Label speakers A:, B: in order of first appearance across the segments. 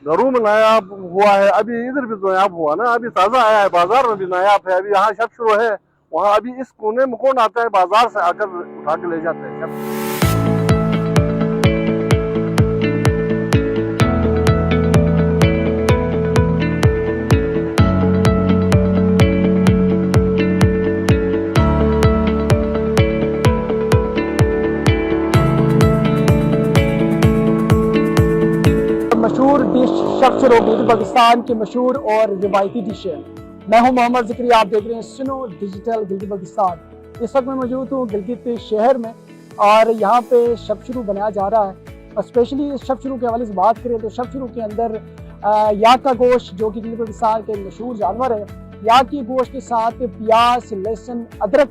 A: घरों में नायाब हुआ है, अभी इधर भी नायाब हुआ ना, अभी ताज़ा आया है, बाजार में भी नायाब है। अभी यहाँ शब शुरू है, वहाँ अभी इस कोने में कौन आता है, बाजार से आकर उठा के ले जाते हैं शब।
B: मशहूर डिश शब शुरू गिलगित बल्तिस्तान की मशहूर और रिवायती डिश है। मैं हूं मोहम्मद ज़िक्री, आप देख रहे हैं सुनो डिजिटल गिलगित बल्तिस्तान। इस वक्त मैं मौजूद हूं गिलगित शहर में और यहाँ पे शब शुरू बनाया जा रहा है। और स्पेशली शब शुरू के हवाले से बात करें तो शब शुरू के अंदर याक का गोश्त, जो कि गिलगित बल्तिस्तान के मशहूर जानवर है, याक की गोश्त के साथ प्याज, लहसुन, अदरक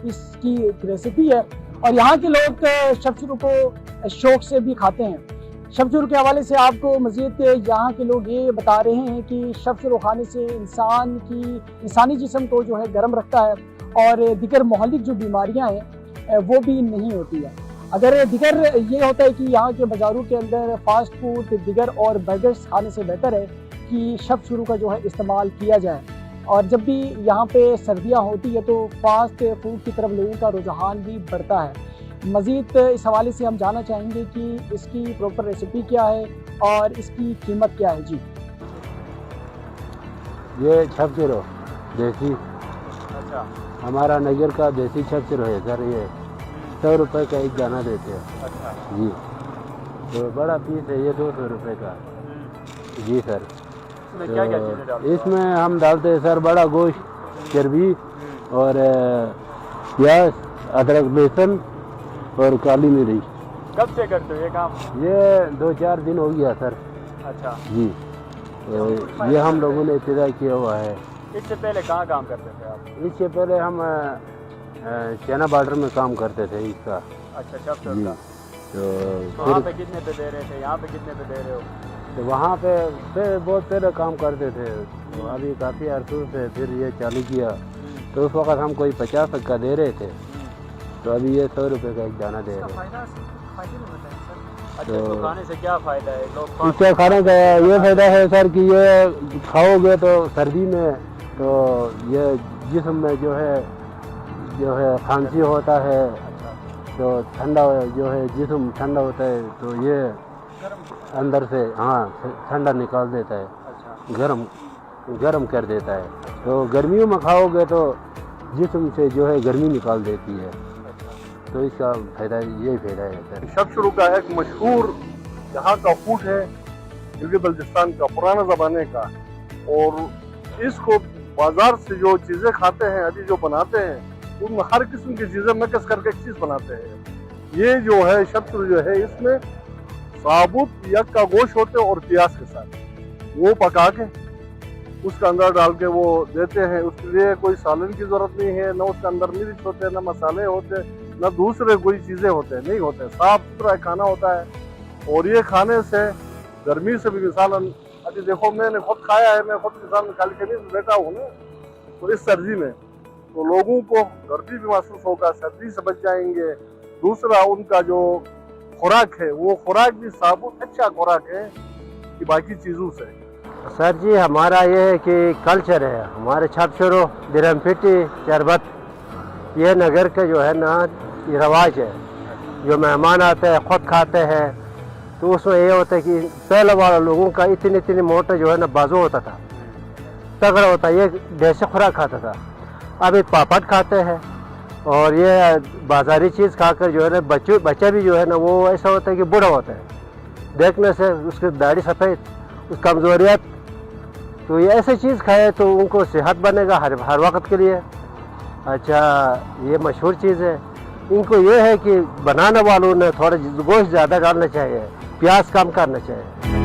B: इसकी एक रेसिपी है। और यहाँ के लोग शब शुरू को शौक से भी खाते हैं। शब शुरू के हवाले से आपको मज़ीद यहाँ के लोग ये बता रहे हैं कि शब शुरू खाने से इंसानी जिस्म को जो है गर्म रखता है और दिगर मुहल्लिक जो बीमारियाँ हैं वो भी नहीं होती है। अगर दिगर ये होता है कि यहाँ के बाज़ारों के अंदर फास्ट फूड, दिगर और बर्गर्स खाने से बेहतर है कि शब शुरू का जो है इस्तेमाल किया जाए। और जब भी यहाँ पे सर्दियाँ होती है तो फास्ट फूड की तरफ लोगों का रुझान भी बढ़ता है। मज़ीद इस हवाले से हम जानना चाहेंगे कि इसकी प्रॉपर रेसिपी क्या है और इसकी कीमत क्या है। जी,
C: ये शब शुरू देसी,
B: अच्छा,
C: हमारा नगर का देसी शब शुरू है सर। ये 100 रुपये का एक दाना देते हैं।
B: अच्छा
C: जी, तो बड़ा पीस है ये 200 रुपये का। जी सर,
B: इसमें क्या क्या चीज़ें डालते हैं?
C: इसमें हम डालते हैं सर बड़ा गोश्त, चर्बी और प्याज, अदरक, लहसुन और काली मिर्च।
B: कब से करते हो ये काम?
C: ये 2-4 दिन हो गया सर।
B: अच्छा
C: जी, तो ये हम लोगों ने इब्तिदा किया हुआ है।
B: इससे पहले कहाँ काम करते थे आप?
C: इससे पहले हम चना बॉर्डर में काम करते थे इसका।
B: अच्छा, शब शुरू
C: जी,
B: का।
C: तो
B: वहाँ
C: फिर
B: पे कितने पे दे रहे थे, यहाँ पे कितने पे दे रहे हो?
C: तो वहाँ पे बहुत पहले काम करते थे, तो अभी काफ़ी अरसों से फिर ये चालू किया। तो उस वक्त हम कोई 50 तक का दे रहे थे, तो अभी ये 100 रुपये का एक दाना दे रहे हैं।
B: अच्छा, तो खाने से क्या फ़ायदा है? लोग
C: इसके खाने का ये फ़ायदा है सर कि ये खाओगे तो सर्दी में तो ये जिस्म में जो है खांसी होता है, तो ठंडा जो है जिस्म ठंडा होता है, तो ये अंदर से ठंडा निकाल देता है।
B: अच्छा,
C: गरम कर देता है। तो गर्मियों में खाओगे तो जिस्म से जो है गर्मी निकाल देती है, तो इसका फायदा यही फायदा है सर।
A: शब शुरू का एक मशहूर यहाँ का फूड है गिलगित बल्तिस्तान का, पुराना ज़माने का। और इसको बाजार से जो चीज़ें खाते हैं, अभी जो बनाते हैं, उनमें हर किस्म की चीज़ें मिक्स करके एक चीज़ बनाते हैं। ये जो है शब शुरू जो है, इसमें साबुत यक का गोश्त होते हैं और प्याज के साथ वो पका के उसके अंदर डाल के वो देते हैं। उसके लिए कोई सालन की ज़रूरत नहीं है, ना उसके अंदर मिर्च होते हैं, ना मसाले होते, ना दूसरे कोई चीज़ें होते हैं, नहीं होते, साफ सुथरा खाना होता है। और ये खाने से गर्मी से भी मिसालन, अभी देखो मैंने खुद खाया है, मैं खुद मिसालन खाली कभी बैठा हूँ ना, तो इस सर्दी में तो लोगों को गर्मी भी महसूस होगा, सर्दी से बच जाएंगे। दूसरा उनका जो खुराक है वो खुराक भी साबुत अच्छा खुराक है कि बाकी चीज़ों से।
C: सर जी, हमारा ये है कि कल्चर है हमारे शब शुरू, दिरमपिट्टी, शरबत, ये नगर का जो है ना रवाज है। जो मेहमान आते हैं खुद खाते हैं, तो उसमें ये होता है कि पहले वाले लोगों का इतनी मोटा जो है ना बाजू होता था, तगड़ा होता, ये देसी खुराक खाता था। अभी पापड़ खाते हैं और ये बाजारी चीज़ खाकर जो है ना बच्चा भी जो है ना वो ऐसा होता है कि बूढ़ा होता है, देखने से उसकी दाढ़ी सफ़ेद, उसकी कमज़ोरियत। तो ये ऐसी चीज़ खाए तो उनको सेहत बनेगा हर वक्त के लिए। अच्छा, ये मशहूर चीज़ है। इनको ये है कि बनाने वालों ने थोड़ा गोश्त ज़्यादा डालना चाहिए, प्याज कम करना चाहिए।